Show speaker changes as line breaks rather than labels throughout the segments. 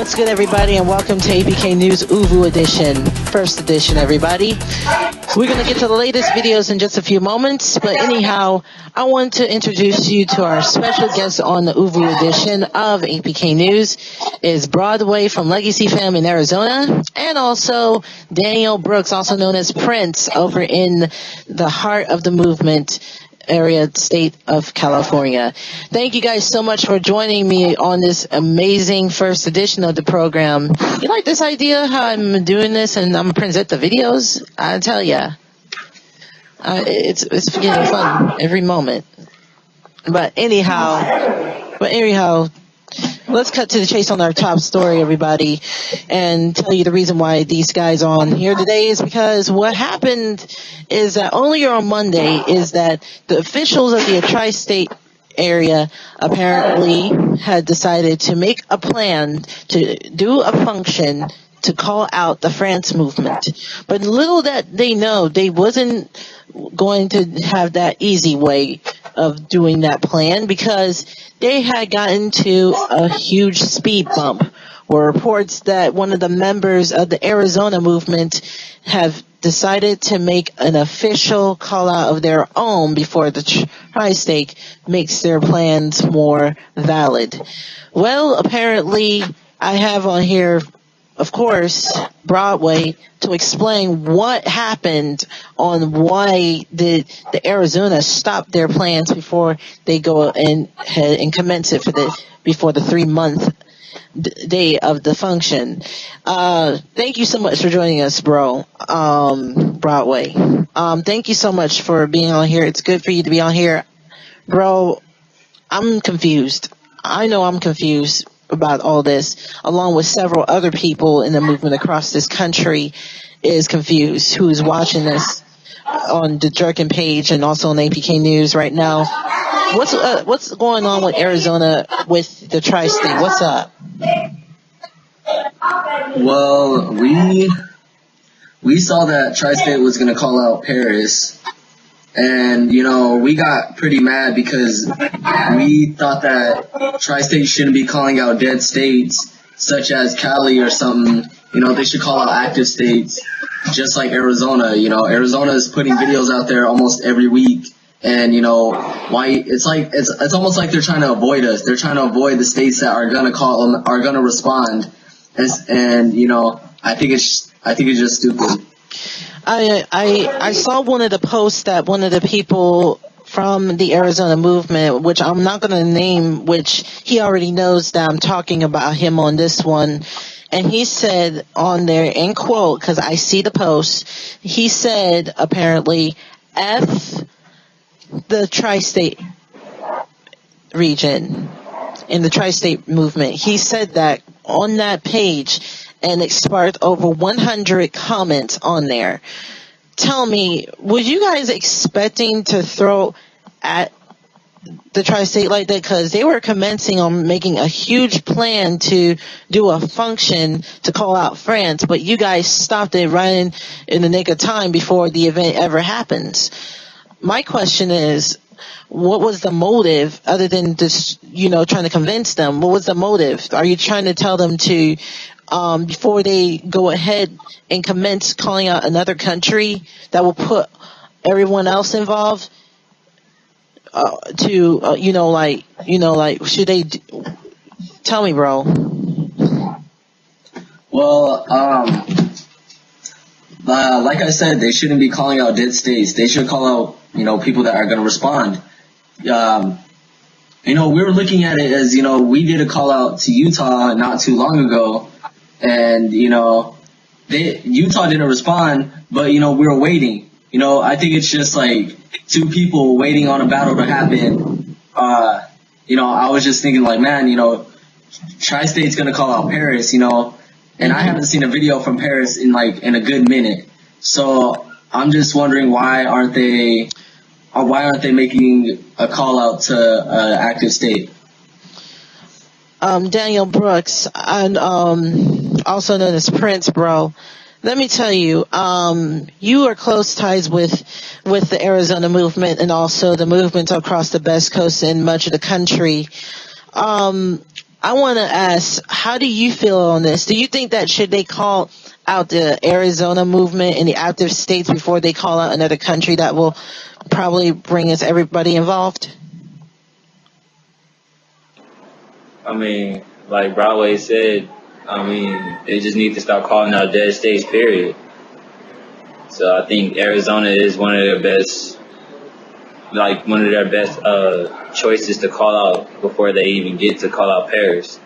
What's good, everybody, and welcome to APK News OOVOO edition, first edition, everybody. We're going to get to the latest videos in just a few moments, but anyhow, I want to introduce you to our special guest on the OOVOO edition of APK News is Broadway from Legacy Fam in Arizona, and also Daniel Brooks, also known as Prince, over in the heart of the movement area, state of California. Thank you guys so much for joining me on this amazing first edition of the program. You like this idea, how I'm doing this and I'm going to present the videos? I tell ya, it's getting fun every moment. But anyhow, let's cut to the chase on our top story, everybody, and tell you the reason why these guys are on here today is because what happened is that earlier on Monday is that the officials of the tri-state area apparently had decided to make a plan to do a function to call out the France movement. But little that they know, they wasn't going to have that easy way of doing that plan because they had gotten to a huge speed bump where reports that one of the members of the Arizona movement have decided to make an official call out of their own before the tri-state makes their plans more valid. Well, apparently I have on here, of course, Broadway, to explain what happened on why the Arizona stopped their plans before they go and commence it before the 3-month day of the function. Thank you so much for joining us, bro. Broadway. Thank you so much for being on here. It's good for you to be on here, bro. I'm confused. I know I'm confused about all this, along with several other people in the movement across this country is confused who is watching this on the Jerkin page and also on APK News right now. What's going on with Arizona with the tri-state? What's up?
Well, we saw that tri-state was going to call out Paris. And, you know, we got pretty mad because we thought that tri-state shouldn't be calling out dead states, such as Cali or something. You know, they should call out active states, just like Arizona. You know, Arizona is putting videos out there almost every week. And, you know, it's almost like they're trying to avoid us. They're trying to avoid the states that are going to respond. And, you know, I think it's just stupid.
I saw one of the posts that one of the people from the Arizona movement, which I'm not going to name, which he already knows that I'm talking about him on this one. And he said on there, in quote, because I see the post, he said apparently, F the tri-state region in the tri-state movement. He said that on that page, and it sparked over 100 comments on there. Tell me, were you guys expecting to throw at the tri-state like that? Because they were commencing on making a huge plan to do a function to call out France, but you guys stopped it right in the nick of time before the event ever happens. My question is, what was the motive other than just, you know, trying to convince them? What was the motive? Are you trying to tell them to, before they go ahead and commence calling out another country that will put everyone else involved, should they tell me, bro?
Well, like I said, they shouldn't be calling out dead states. They should call out, you know, people that are going to respond. You know, we were looking at it as, you know, we did a call out to Utah not too long ago, and, you know, Utah didn't respond, but, you know, we were waiting. You know, I think it's just like two people waiting on a battle to happen. You know, I was just thinking like, man, you know, tri-state's going to call out Paris, you know, and I haven't seen a video from Paris in a good minute. So I'm just wondering why aren't they making a call out to active state?
Daniel Brooks, and also known as Prince, bro. Let me tell you, you are close ties with the Arizona movement and also the movement across the West Coast and much of the country. I want to ask, how do you feel on this? Do you think that should they call out the Arizona movement in the active states before they call out another country that will probably bring us everybody involved?
I mean, like Broadway said, I mean, they just need to stop calling out dead states, period. So I think Arizona is one of their best choices to call out before they even get to call out Paris.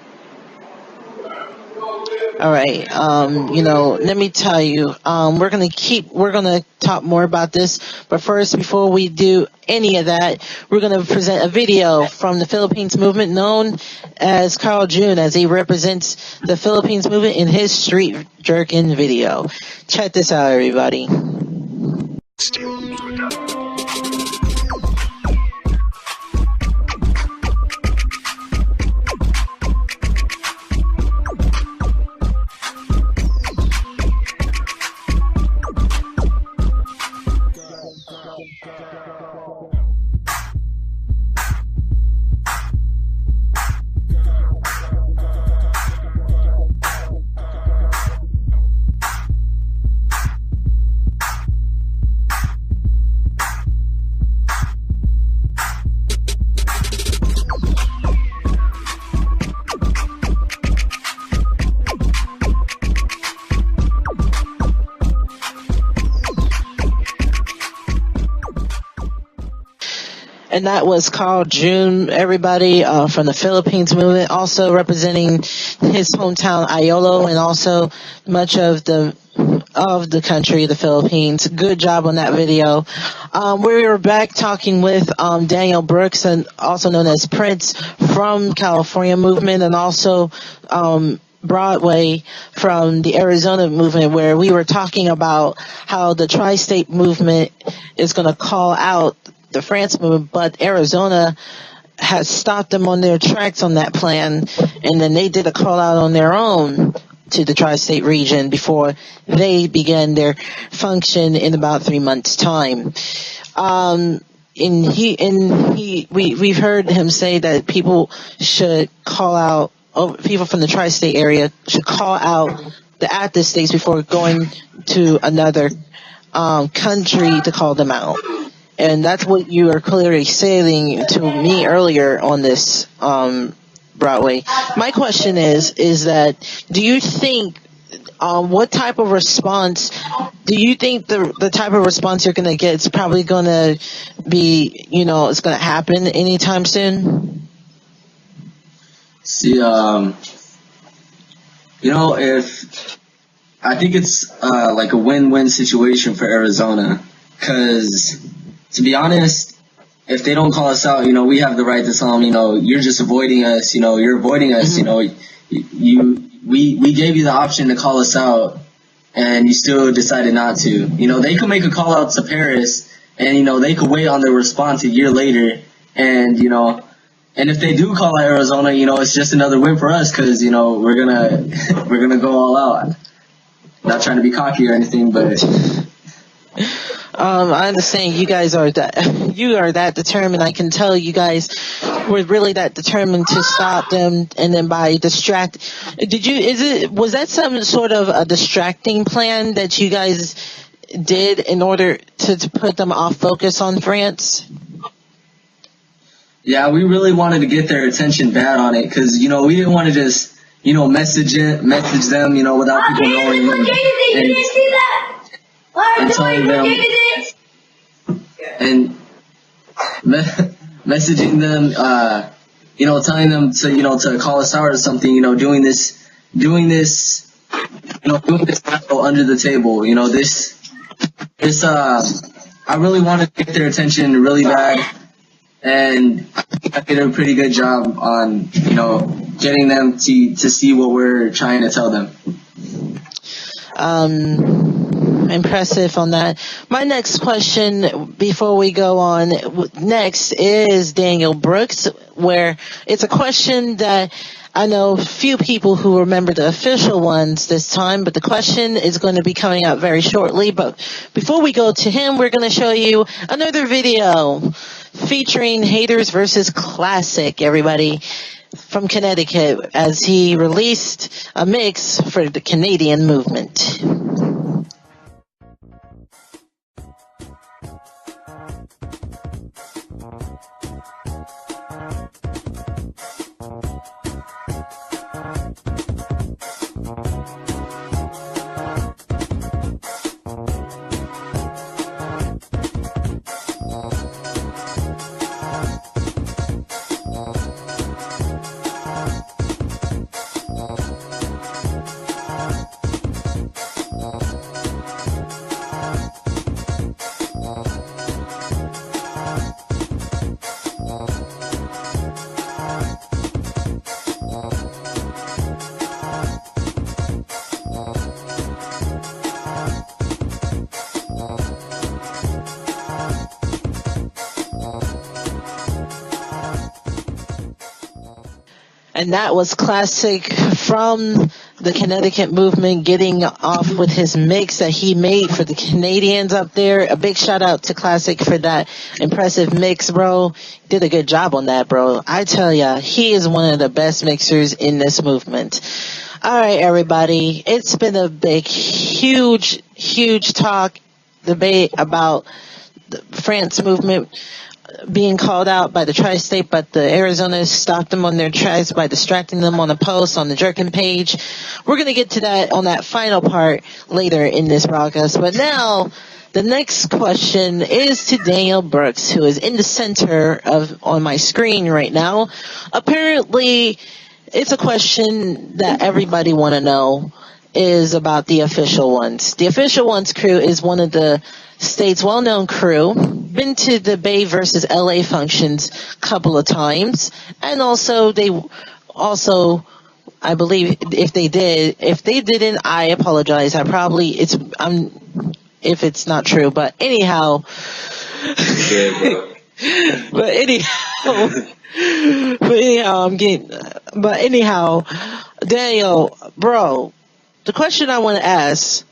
All right. Let me tell you, we're going to talk more about this. But first, before we do any of that, we're going to present a video from the Philippines movement known as Carl June, as he represents the Philippines movement in his street jerkin video. Check this out, everybody. And that was Carl June, everybody, from the Philippines movement, also representing his hometown, Iolo, and also much of the country, the Philippines. Good job on that video. We were back talking with Daniel Brooks, and also known as Prince, from California movement, and also Broadway from the Arizona movement, where we were talking about how the tri-state movement is going to call out the France movement, but Arizona has stopped them on their tracks on that plan, and then they did a call out on their own to the tri-state region before they began their function in about 3 months' time. We've heard him say that people should call out, people from the tri-state area should call out the active states before going to another country to call them out. And that's what you are clearly saying to me earlier on this Broadway. My question is that, do you think what type of response do you think the type of response you're going to get is probably going to be, it's going to happen anytime soon?
See, if I think it's like a win-win situation for Arizona, because to be honest, if they don't call us out, we have the right to tell them, you're just avoiding us, you're avoiding us, we gave you the option to call us out, and you still decided not to. They could make a call out to Paris, and, they could wait on their response a year later, and, and if they do call out Arizona, it's just another win for us, because, we're gonna go all out. Not trying to be cocky or anything, but
I understand you guys are that determined. I can tell you guys were really that determined to stop them, and then by was that some sort of a distracting plan that you guys did in order to put them off focus on France?
Yeah, we really wanted to get their attention bad on it, because, we didn't want to just, message them, without people knowing, and telling them, and messaging them, telling them to call us out or something, doing this under the table, I really wanted to get their attention really bad, and I did a pretty good job on, getting them to see what we're trying to tell them.
Impressive on that. My next question before we go on next is Daniel Brooks, where it's a question that I know few people who remember the official ones this time, but the question is going to be coming out very shortly. But before we go to him, we're going to show you another video featuring Haters versus Classic, everybody. from Connecticut as he released a mix for the Canadian movement. And that was Classic from the Connecticut movement, getting off with his mix that he made for the Canadians up there. A big shout out to Classic for that impressive mix, bro. Did a good job on that, bro. I tell ya, he is one of the best mixers in this movement. All right, everybody. It's been a big, huge debate about the France movement being called out by the tri-state, but the Arizona stopped them on their tracks by distracting them on a post on the Jerkin page. We're going to get to that on that final part later in this broadcast. But now, the next question is to Daniel Brooks, who is in the center on my screen right now. Apparently, it's a question that everybody want to know is about the Official Ones. The Official Ones crew is one of the state's well-known crew. Been to the Bay versus LA functions a couple of times, and also I believe if they didn't, I apologize. If it's not true, but anyhow, Daniel, bro, the question I want to ask.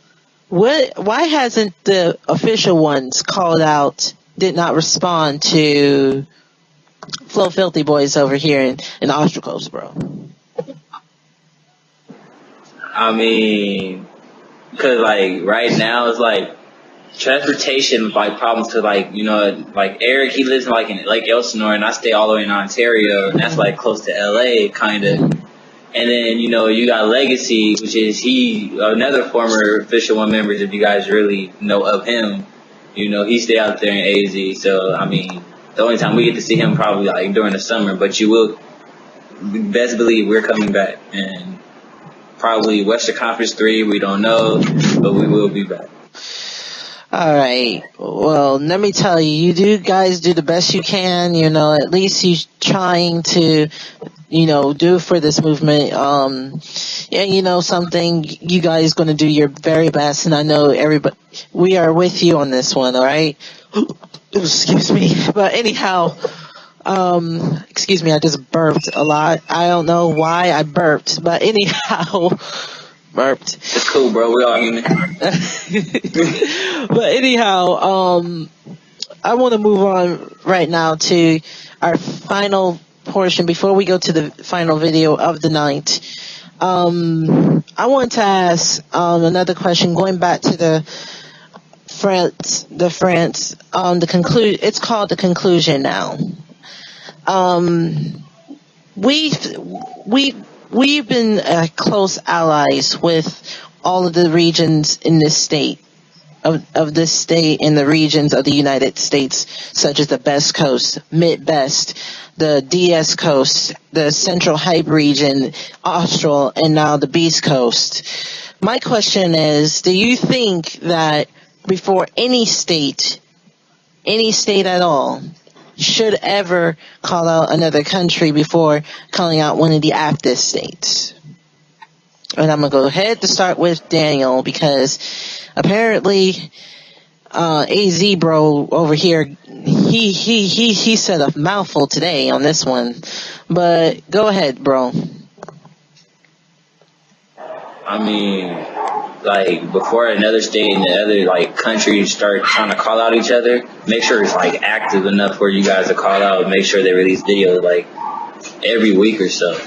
Why hasn't the Official Ones called out, did not respond to Flo Filthy Boys over here in Ostracos, bro?
I mean, because, like, right now it's, like, transportation, like, problems to, like, you know, like, Eric, he lives, like, in Lake Elsinore, and I stay all the way in Ontario, and that's, like, close to L.A., kind of. And then, you know, you got Legacy, which is another former Official One member, if you guys really know of him. You know, he stay out there in AZ. So, I mean, the only time we get to see him probably, like, during the summer. But you will best believe we're coming back. And probably Western Conference 3, we don't know, but we will be back.
All right. Well, let me tell you, you guys do the best you can. You know, at least you're trying to, you know, do for this movement. Yeah, you know something, you guys going to do your very best, and I know everybody, we are with you on this one, all right? Excuse me. But anyhow, excuse me, I just burped a lot. I don't know why I burped, but anyhow, burped.
It's cool, bro. We all human.
But anyhow, I want to move on right now to our final portion before we go to the final video of the night. I want to ask another question, going back to the France. It's called the conclusion now. We've been close allies with all of the regions in this state, of this state in the regions of the United States, such as the Best Coast, Mid-Best, the DS Coast, the Central Hype region, Austral, and now the Beast Coast. My question is, do you think that before any state at all, should ever call out another country before calling out one of the active states? And I'm going to go ahead to start with Daniel, because apparently AZ bro over here, he said a mouthful today on this one. But go ahead, bro.
I mean, like, before another state and the other, like, countries start trying to call out each other, make sure it's, like, active enough for you guys to call out, make sure they release videos. Like, every week or so.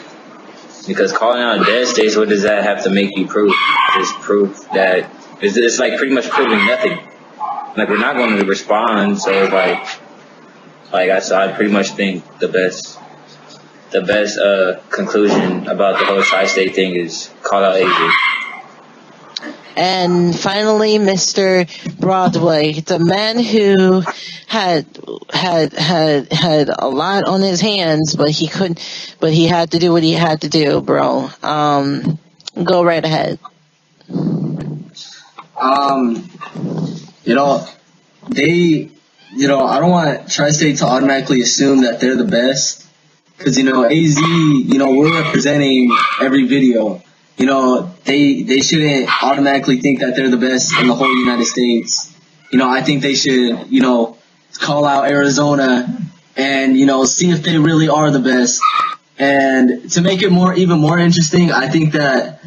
Because calling out dead states, what does that have to make you prove? Just proof that it's like pretty much proving nothing. Like, we're not going to respond, so like I pretty much think the best conclusion about the whole tri-state thing is call out AZ.
And finally, Mr. Broadway, the man who had a lot on his hands, but he had to do what he had to do, bro. Go right ahead.
I don't want Tri-State to automatically assume that they're the best, because, AZ, we're representing every video. They shouldn't automatically think that they're the best in the whole United States. I think they should, call out Arizona and, see if they really are the best. And to make it even more interesting, I think that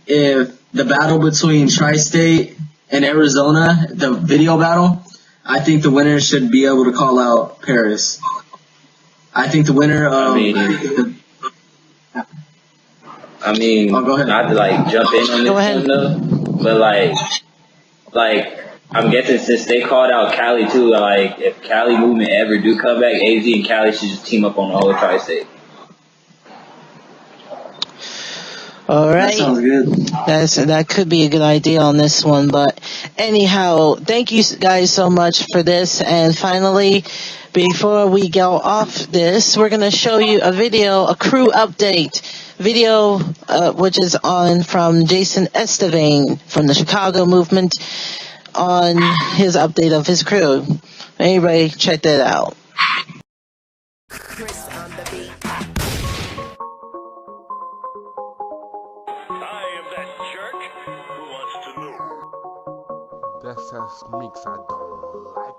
if the battle between Tri-State and Arizona, the video battle, I think the winner should be able to call out Paris. I think the winner of
I mean,
go ahead.
not to jump in on this one though, but I'm guessing since they called out Cali too, if Cali movement ever do come back, AZ and Cali should just team up on the whole tri-state.
All right.
That sounds good.
That could be a good idea on this one, but anyhow, thank you guys so much for this. And finally, before we go off this, we're going to show you a video, a crew update video, which is on from Jason Estevane from the Chicago movement on his update of his crew. Anybody check that out.
That's a mix I don't like.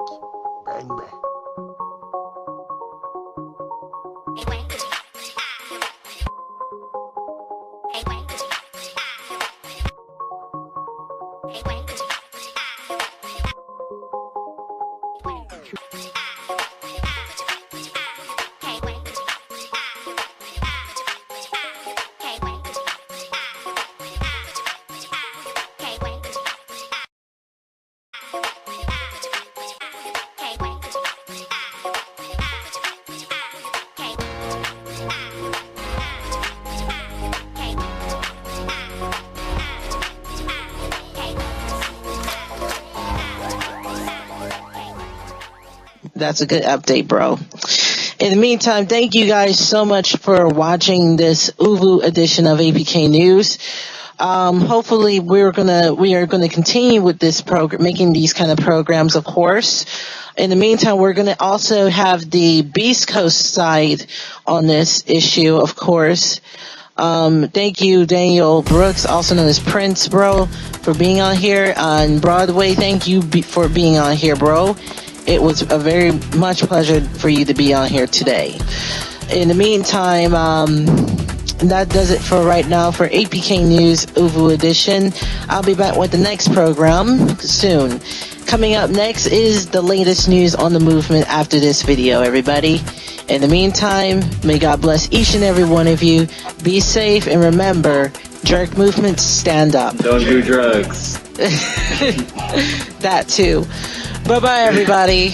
Bang bang.
That's a good update, bro. In the meantime, thank you guys so much for watching this OOVOO edition of APK News. Hopefully we are gonna continue with this program, making these kind of programs, of course. In the meantime, we're gonna also have the Beast Coast side on this issue, of course. Thank you, Daniel Brooks, also known as Prince, bro, for being on here on Broadway. Thank you for being on here, bro. It was a very much pleasure for you to be on here today. In the meantime, that does it for right now for APK News OOVOO edition. I'll be back with the next program soon. Coming up next is the latest news on the movement after this video, everybody. In the meantime, may God bless each and every one of you. Be safe, and remember, jerk movements, stand up.
Don't do drugs.
That too. Bye-bye, everybody.